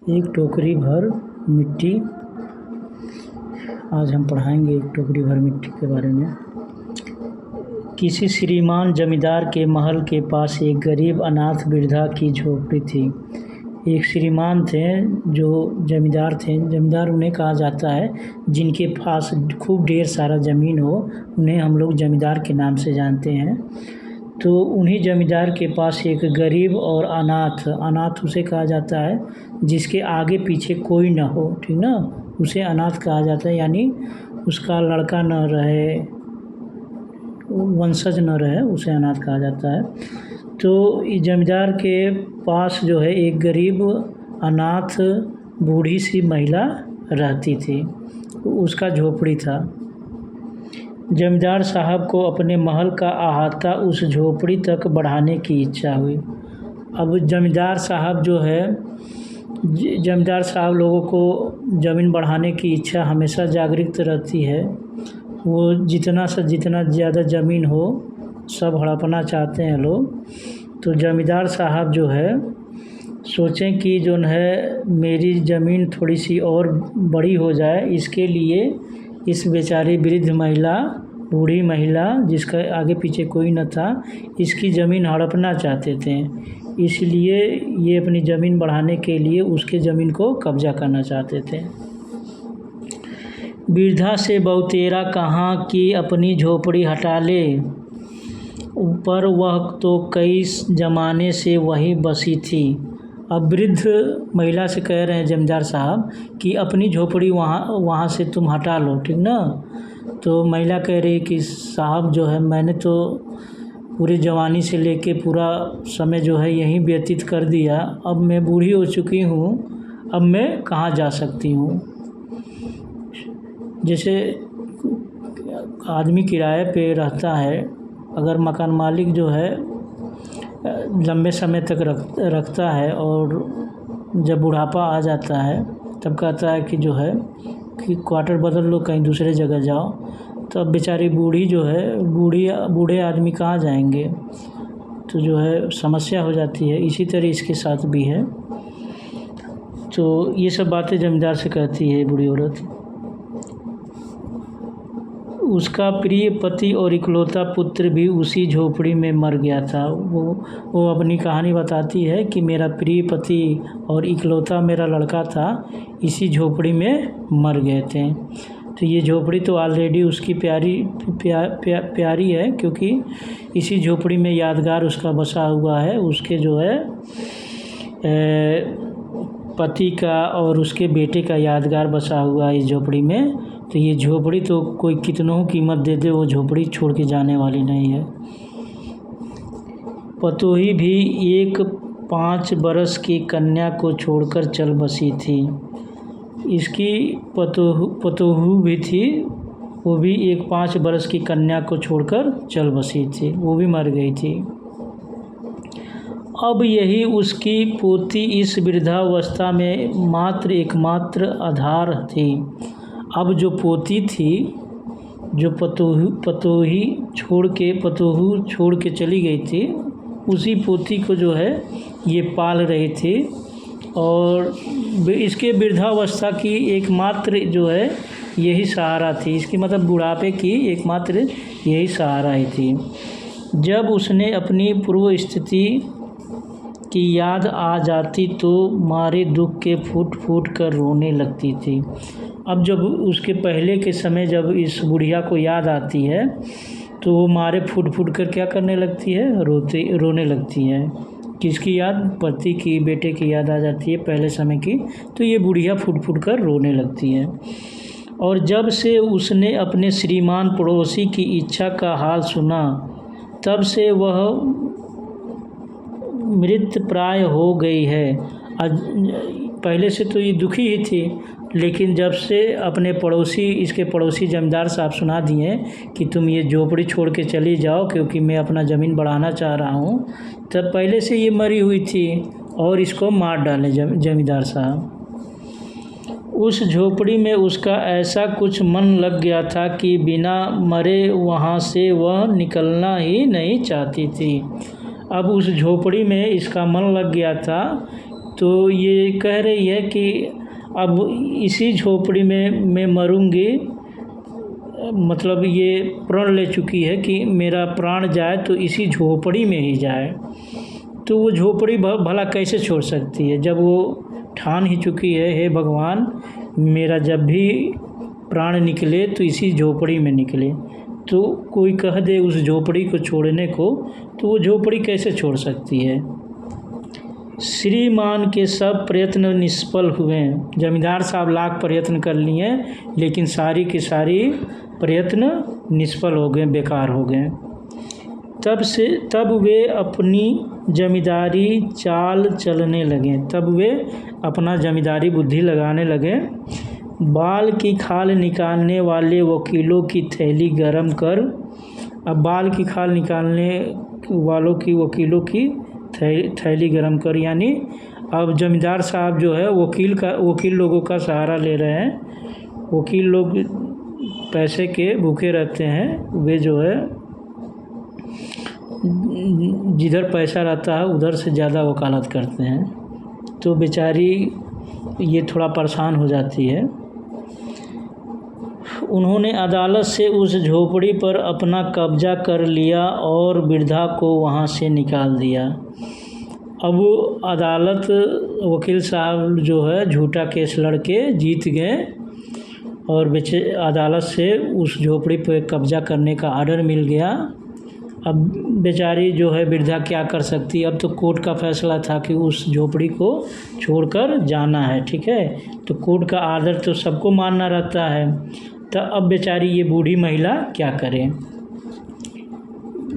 एक टोकरी भर मिट्टी। आज हम पढ़ाएंगे एक टोकरी भर मिट्टी के बारे में। किसी श्रीमान जमींदार के महल के पास एक गरीब अनाथ वृद्धा की झोपड़ी थी। एक श्रीमान थे जो जमींदार थे। जमींदार उन्हें कहा जाता है जिनके पास खूब ढेर सारा ज़मीन हो, उन्हें हम लोग जमींदार के नाम से जानते हैं। तो उन्हीं जमींदार के पास एक गरीब और अनाथ उसे कहा जाता है जिसके आगे पीछे कोई ना हो, ठीक ना, उसे अनाथ कहा जाता है। यानी उसका लड़का न रहे, वंशज न रहे, उसे अनाथ कहा जाता है। तो इस जमींदार के पास जो है एक गरीब अनाथ बूढ़ी सी महिला रहती थी, उसका झोपड़ी था। जमींदार साहब को अपने महल का अहाता उस झोपड़ी तक बढ़ाने की इच्छा हुई। अब जमींदार साहब जो है, जमींदार साहब लोगों को ज़मीन बढ़ाने की इच्छा हमेशा जागृत रहती है। वो जितना से जितना ज़्यादा ज़मीन हो सब हड़पना चाहते हैं लोग। तो जमींदार साहब जो है सोचें कि जो है मेरी ज़मीन थोड़ी सी और बड़ी हो जाए, इसके लिए इस बेचारी वृद्ध महिला, बूढ़ी महिला जिसका आगे पीछे कोई न था, इसकी ज़मीन हड़पना चाहते थे। इसलिए ये अपनी ज़मीन बढ़ाने के लिए उसके ज़मीन को कब्जा करना चाहते थे। वृद्धा से बहुतेरा कहाँ कि अपनी झोपड़ी हटा ले, पर वह तो कई ज़माने से वहीं बसी थी। अब वृद्ध महिला से कह रहे हैं जमींदार साहब कि अपनी झोपड़ी वहाँ से तुम हटा लो, ठीक ना। तो महिला कह रही कि साहब जो है मैंने तो पूरी जवानी से लेके पूरा समय जो है यहीं व्यतीत कर दिया, अब मैं बूढ़ी हो चुकी हूँ, अब मैं कहाँ जा सकती हूँ। जैसे आदमी किराए पे रहता है, अगर मकान मालिक जो है लंबे समय तक रखता है और जब बुढ़ापा आ जाता है तब कहता है कि जो है कि क्वार्टर बदल लो, कहीं दूसरे जगह जाओ। तो अब बेचारी बूढ़ी जो है, बूढ़े आदमी कहाँ जाएंगे, तो जो है समस्या हो जाती है। इसी तरह इसके साथ भी है। तो ये सब बातें जमींदार से कहती है बूढ़ी औरत। उसका प्रिय पति और इकलौता पुत्र भी उसी झोपड़ी में मर गया था। वो अपनी कहानी बताती है कि मेरा प्रिय पति और इकलौता मेरा लड़का था, इसी झोपड़ी में मर गए थे। तो ये झोपड़ी तो ऑलरेडी उसकी प्यारी है, क्योंकि इसी झोपड़ी में यादगार उसका बसा हुआ है। उसके जो है पति का और उसके बेटे का यादगार बसा हुआ है इस झोपड़ी में। तो ये झोपड़ी तो कोई कितनों कीमत दे दे, वो झोपड़ी छोड़ के जाने वाली नहीं है। पतोही भी एक 5 बरस की कन्या को छोड़कर चल बसी थी। इसकी पतोहू भी थी, वो भी एक 5 बरस की कन्या को छोड़कर चल बसी थी, वो भी मर गई थी। अब यही उसकी पोती इस वृद्धावस्था में एकमात्र आधार थी। अब जो पोती थी, जो पतोहू छोड़ के चली गई थी, उसी पोती को जो है ये पाल रही थी। और इसके वृद्धावस्था की एकमात्र जो है यही सहारा थी। इसकी मतलब बुढ़ापे की एकमात्र यही सहारा ही थी। जब उसने अपनी पूर्व स्थिति की याद आ जाती तो मारे दुख के फूट फूट कर रोने लगती थी। अब जब उसके पहले के समय जब इस बुढ़िया को याद आती है तो वो मारे फूट फूट कर क्या करने लगती है, रोने लगती है। किसकी याद? पति की, बेटे की याद आ जाती है पहले समय की, तो ये बुढ़िया फूट फूट कर रोने लगती है। और जब से उसने अपने श्रीमान पड़ोसी की इच्छा का हाल सुना, तब से वह मृत प्राय हो गई है। पहले से तो ये दुखी ही थी, लेकिन जब से इसके पड़ोसी जमींदार साहब सुना दिए कि तुम ये झोपड़ी छोड़ के चली जाओ क्योंकि मैं अपना ज़मीन बढ़ाना चाह रहा हूँ, तब पहले से ये मरी हुई थी और इसको मार डाले जमींदार साहब। उस झोपड़ी में उसका ऐसा कुछ मन लग गया था कि बिना मरे वहाँ से वह निकलना ही नहीं चाहती थी। अब उस झोपड़ी में इसका मन लग गया था, तो तो ये कह रही है कि अब इसी झोपड़ी में मैं मरूंगी, मतलब ये प्रण ले चुकी है कि मेरा प्राण जाए तो इसी झोपड़ी में ही जाए। तो वो झोपड़ी भला कैसे छोड़ सकती है, जब वो ठान ही चुकी है, हे भगवान मेरा जब भी प्राण निकले तो इसी झोपड़ी में निकले। तो कोई कह दे उस झोपड़ी को छोड़ने को, तो वो झोपड़ी कैसे छोड़ सकती है। श्रीमान के सब प्रयत्न निष्फल हुए। जमींदार साहब लाख प्रयत्न कर लिए लेकिन सारी की सारी प्रयत्न निष्फल हो गए, बेकार हो गए। तब वे अपनी जमींदारी चाल चलने लगे। तब वे अपना जमींदारी बुद्धि लगाने लगे। बाल की खाल निकालने वाले वकीलों की थैली गरम कर। अब बाल की खाल निकालने वालों की वकीलों की थैली गरम कर, यानी अब जमींदार साहब जो है वकील लोगों का सहारा ले रहे हैं। वकील लोग पैसे के भूखे रहते हैं, वे जो है जिधर पैसा रहता है उधर से ज़्यादा वकालत करते हैं। तो बेचारी ये थोड़ा परेशान हो जाती है। उन्होंने अदालत से उस झोपड़ी पर अपना कब्जा कर लिया और वृद्धा को वहाँ से निकाल दिया। अब अदालत वकील साहब जो है झूठा केस लड़के जीत गए और अदालत से उस झोपड़ी पर कब्जा करने का आर्डर मिल गया। अब बेचारी जो है वृद्धा क्या कर सकती है, अब तो कोर्ट का फैसला था कि उस झोपड़ी को छोड़कर जाना है, ठीक है। तो कोर्ट का आर्डर तो सबको मानना रहता है। तो अब बेचारी ये बूढ़ी महिला क्या करे।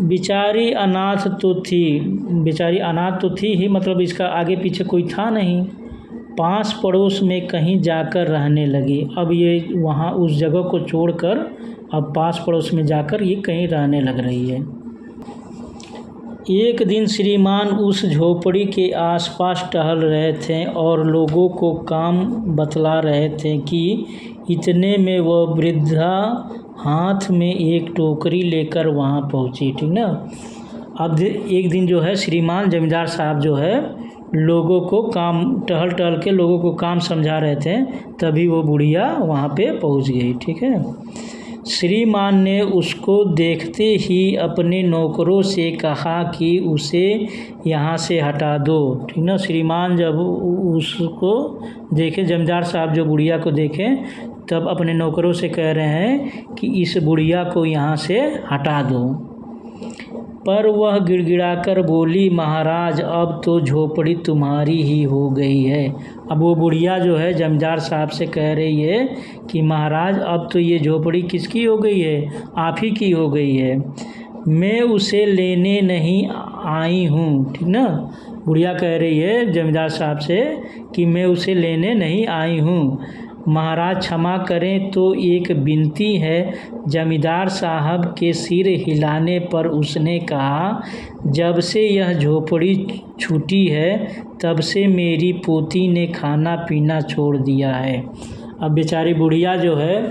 बेचारी अनाथ तो थी ही, मतलब इसका आगे पीछे कोई था नहीं। पास पड़ोस में कहीं जाकर रहने लगी। अब ये वहाँ उस जगह को छोड़कर अब पास पड़ोस में जाकर ये कहीं रहने लग रही है। एक दिन श्रीमान उस झोपड़ी के आसपास टहल रहे थे और लोगों को काम बतला रहे थे कि इतने में वह वृद्धा हाथ में एक टोकरी लेकर वहाँ पहुँची, ठीक ना। अब एक दिन जो है श्रीमान जमींदार साहब जो है लोगों को काम टहल के लोगों को काम समझा रहे थे, तभी वो बुढ़िया वहाँ पे पहुँच गई, ठीक है। श्रीमान ने उसको देखते ही अपने नौकरों से कहा कि उसे यहाँ से हटा दो, ठीक ना। श्रीमान जब उसको देखे, जमींदार साहब जो बुढ़िया को देखें, तब अपने नौकरों से कह रहे हैं कि इस बुढ़िया को यहाँ से हटा दो। पर वह गिड़गिड़ाकर बोली, महाराज अब तो झोपड़ी तुम्हारी ही हो गई है। अब वो बुढ़िया जो है जमींदार साहब से कह रही है कि महाराज अब तो ये झोपड़ी किसकी हो गई है, आप ही की हो गई है, मैं उसे लेने नहीं आई हूँ, ठीक ना। बुढ़िया कह रही है जमींदार साहब से कि मैं उसे लेने नहीं आई हूँ, महाराज क्षमा करें तो एक विनती है। जमींदार साहब के सिर हिलाने पर उसने कहा, जब से यह झोपड़ी छूटी है तब से मेरी पोती ने खाना पीना छोड़ दिया है। अब बेचारी बुढ़िया जो है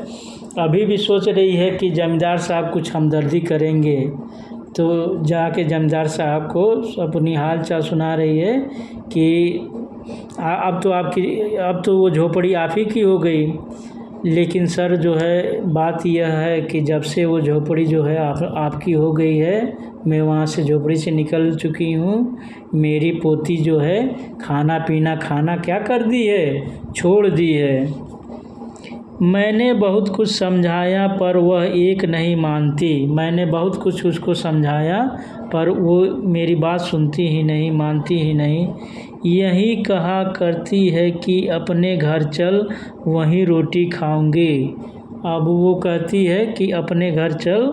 अभी भी सोच रही है कि जमींदार साहब कुछ हमदर्दी करेंगे, तो जाके जमींदार साहब को अपनी हाल चाल सुना रही है कि अब तो वो झोपड़ी आप ही की हो गई। लेकिन सर जो है बात यह है कि जब से वो झोपड़ी जो है आपकी हो गई है, मैं वहाँ से झोपड़ी से निकल चुकी हूँ। मेरी पोती जो है खाना पीना खाना क्या कर दी है, छोड़ दी है। मैंने बहुत कुछ समझाया पर वह एक नहीं मानती। मैंने बहुत कुछ उसको समझाया पर वो मेरी बात सुनती ही नहीं, मानती ही नहीं। यही कहा करती है कि अपने घर चल वहीं रोटी खाऊंगी। अब वो कहती है कि अपने घर चल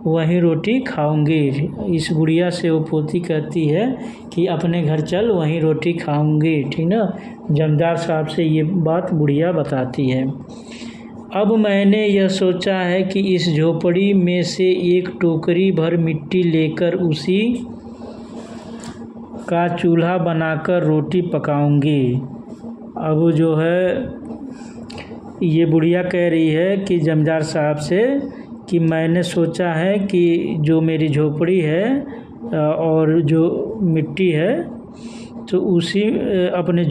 वहीं रोटी खाऊंगी। इस बुढ़िया से वो पोती कहती है कि अपने घर चल वहीं रोटी खाऊंगी, ठीक ना। जमींदार साहब से ये बात बुढ़िया बताती है। अब मैंने यह सोचा है कि इस झोपड़ी में से एक टोकरी भर मिट्टी लेकर उसी का चूल्हा बनाकर रोटी पकाऊंगी। अब जो है ये बुढ़िया कह रही है कि जमींदार साहब से कि मैंने सोचा है कि जो मेरी झोपड़ी है और जो मिट्टी है तो उसी अपने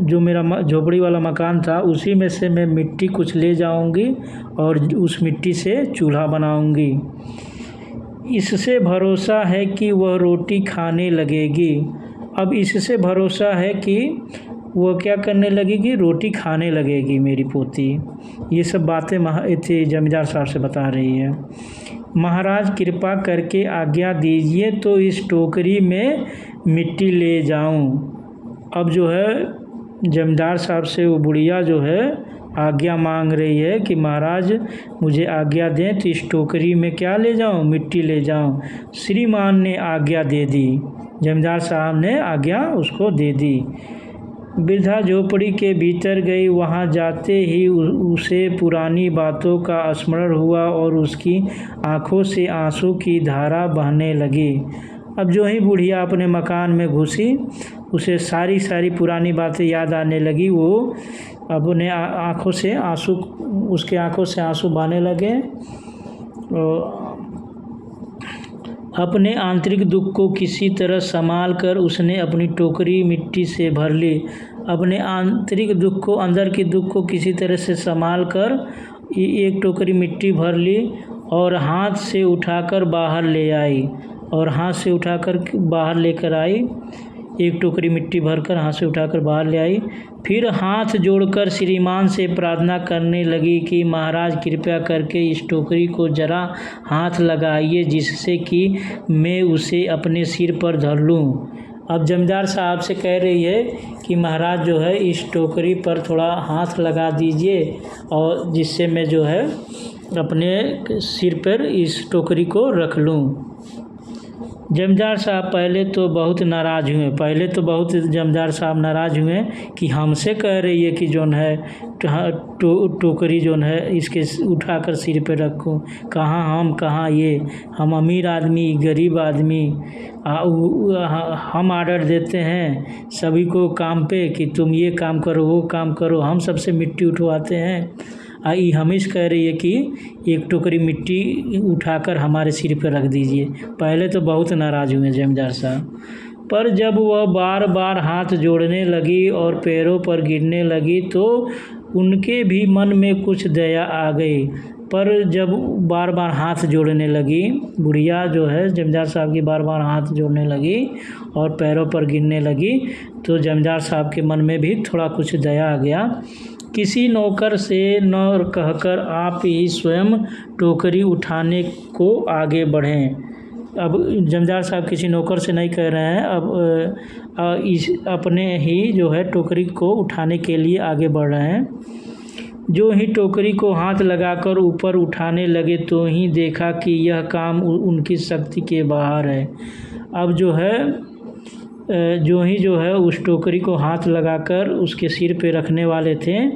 जो मेरा झोपड़ी वाला मकान था उसी में से मैं मिट्टी कुछ ले जाऊंगी और उस मिट्टी से चूल्हा बनाऊंगी। इससे भरोसा है कि वह रोटी खाने लगेगी। अब इससे भरोसा है कि वो क्या करने लगेगी, रोटी खाने लगेगी मेरी पोती। ये सब बातें जमींदार साहब से बता रही है। महाराज कृपा करके आज्ञा दीजिए तो इस टोकरी में मिट्टी ले जाऊं। अब जो है जमींदार साहब से वो बुढ़िया जो है आज्ञा मांग रही है कि महाराज मुझे आज्ञा दें तो इस टोकरी में क्या ले जाऊं, मिट्टी ले जाऊं। श्रीमान ने आज्ञा दे दी, जमींदार साहब ने आज्ञा उसको दे दी। वृद्धा झोपड़ी के भीतर गई। वहां जाते ही उसे पुरानी बातों का स्मरण हुआ और उसकी आंखों से आंसू की धारा बहने लगी। अब जो ही बुढ़िया अपने मकान में घुसी उसे सारी पुरानी बातें याद आने लगी। वो अपने आंखों से आंसू, उसके आंखों से आंसू बहने लगे। अपने आंतरिक दुख को किसी तरह संभाल कर उसने अपनी टोकरी मिट्टी से भर ली। अपने आंतरिक दुख को, अंदर के दुख को किसी तरह से संभाल कर एक टोकरी मिट्टी भर ली और हाथ से उठाकर बाहर ले आई। और हाथ से उठाकर बाहर लेकर आई, एक टोकरी मिट्टी भरकर हाथ से उठाकर बाहर ले आई। फिर हाथ जोड़कर श्रीमान से प्रार्थना करने लगी कि महाराज कृपया करके इस टोकरी को जरा हाथ लगाइए जिससे कि मैं उसे अपने सिर पर धर लूँ। अब जमींदार साहब से कह रही है कि महाराज जो है इस टोकरी पर थोड़ा हाथ लगा दीजिए और जिससे मैं जो है अपने सिर पर इस टोकरी को रख लूँ। जमींदार साहब पहले तो बहुत नाराज़ हुए। जमींदार साहब नाराज़ हुए कि हमसे कह रही है कि जोन है टोकरी जोन है इसके उठाकर सिर पे रखूं। कहाँ ये, हम अमीर आदमी गरीब आदमी, हम आर्डर देते हैं सभी को काम पे कि तुम ये काम करो वो काम करो, हम सबसे मिट्टी उठवाते हैं। हमीश कह रही है कि एक टोकरी मिट्टी उठाकर हमारे सिर पर रख दीजिए। पहले तो बहुत नाराज़ हुए जमींदार साहब, पर जब वह बार बार हाथ जोड़ने लगी और पैरों पर गिरने लगी तो उनके भी मन में कुछ दया आ गई। पर जब बार बार हाथ जोड़ने लगी, बुढ़िया जो है जमींदार साहब की बार बार हाथ जोड़ने लगी और पैरों पर गिरने लगी तो जमींदार साहब के मन में भी थोड़ा कुछ दया आ गया। किसी नौकर से न कहकर आप ही स्वयं टोकरी उठाने को आगे बढ़ें। अब जमींदार साहब किसी नौकर से नहीं कह रहे हैं, अब अपने ही जो है टोकरी को उठाने के लिए आगे बढ़ रहे हैं। जो ही टोकरी को हाथ लगाकर ऊपर उठाने लगे तो ही देखा कि यह काम उनकी शक्ति के बाहर है। अब जो है उस टोकरी को हाथ लगाकर उसके सिर पे रखने वाले थे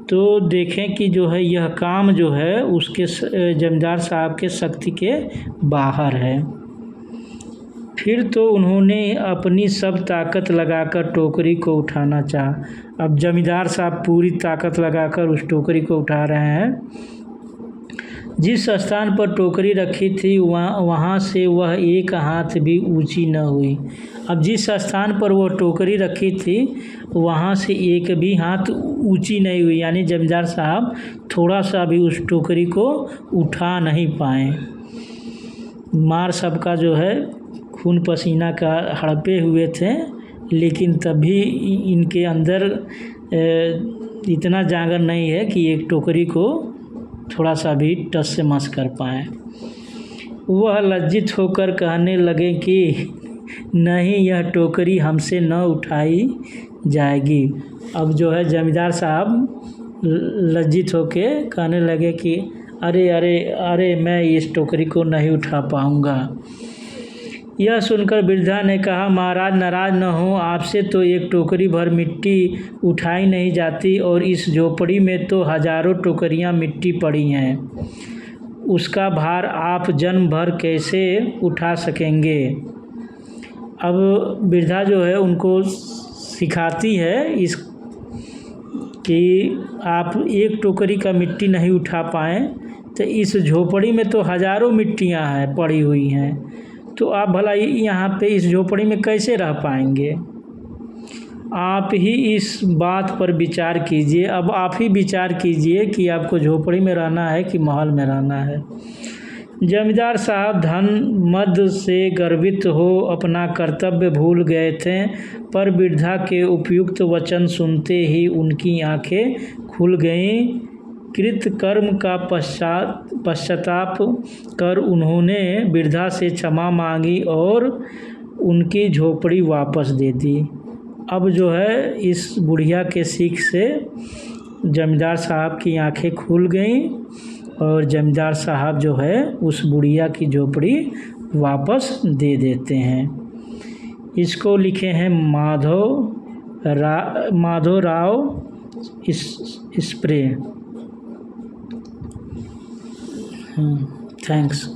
तो देखें कि जो है यह काम जो है उसके जमींदार साहब के शक्ति के बाहर है। फिर तो उन्होंने अपनी सब ताकत लगाकर टोकरी को उठाना चाहा। अब जमींदार साहब पूरी ताकत लगाकर उस टोकरी को उठा रहे हैं। जिस स्थान पर टोकरी रखी थी वहाँ से वह एक हाथ भी ऊंची न हुई। अब जिस स्थान पर वो टोकरी रखी थी वहाँ से एक भी हाथ ऊंची नहीं हुई, यानी जमींदार साहब थोड़ा सा भी उस टोकरी को उठा नहीं पाए। मार सबका जो है खून पसीना का हड़पे हुए थे, लेकिन तभी इनके अंदर इतना जागर नहीं है कि एक टोकरी को थोड़ा सा भी टस से मस कर पाए। वह लज्जित होकर कहने लगे कि नहीं, यह टोकरी हमसे न उठाई जाएगी। अब जो है जमींदार साहब लज्जित होके कहने लगे कि अरे मैं इस टोकरी को नहीं उठा पाऊँगा। यह सुनकर वृद्धा ने कहा, महाराज नाराज न हो, आपसे तो एक टोकरी भर मिट्टी उठाई नहीं जाती और इस झोपड़ी में तो हजारों टोकरियां मिट्टी पड़ी हैं, उसका भार आप जन्म भर कैसे उठा सकेंगे। अब वृद्धा जो है उनको सिखाती है कि आप एक टोकरी का मिट्टी नहीं उठा पाएँ तो इस झोपड़ी में तो हजारों मिट्टियाँ हैं पड़ी हुई हैं, तो आप भला यहाँ पे इस झोपड़ी में कैसे रह पाएंगे। आप ही इस बात पर विचार कीजिए। अब आप ही विचार कीजिए कि आपको झोपड़ी में रहना है कि महल में रहना है। जमींदार साहब धन मद से गर्वित हो अपना कर्तव्य भूल गए थे, पर वृद्धा के उपयुक्त वचन सुनते ही उनकी आंखें खुल गईं। कृतकर्म का पश्चाताप कर उन्होंने वृद्धा से क्षमा मांगी और उनकी झोपड़ी वापस दे दी। अब जो है इस बुढ़िया के सीख से जमींदार साहब की आंखें खुल गईं और जमींदार साहब जो है उस बुढ़िया की झोपड़ी वापस दे देते हैं। इसको लिखे हैं माधव राव स्प्रे। थैंक्स।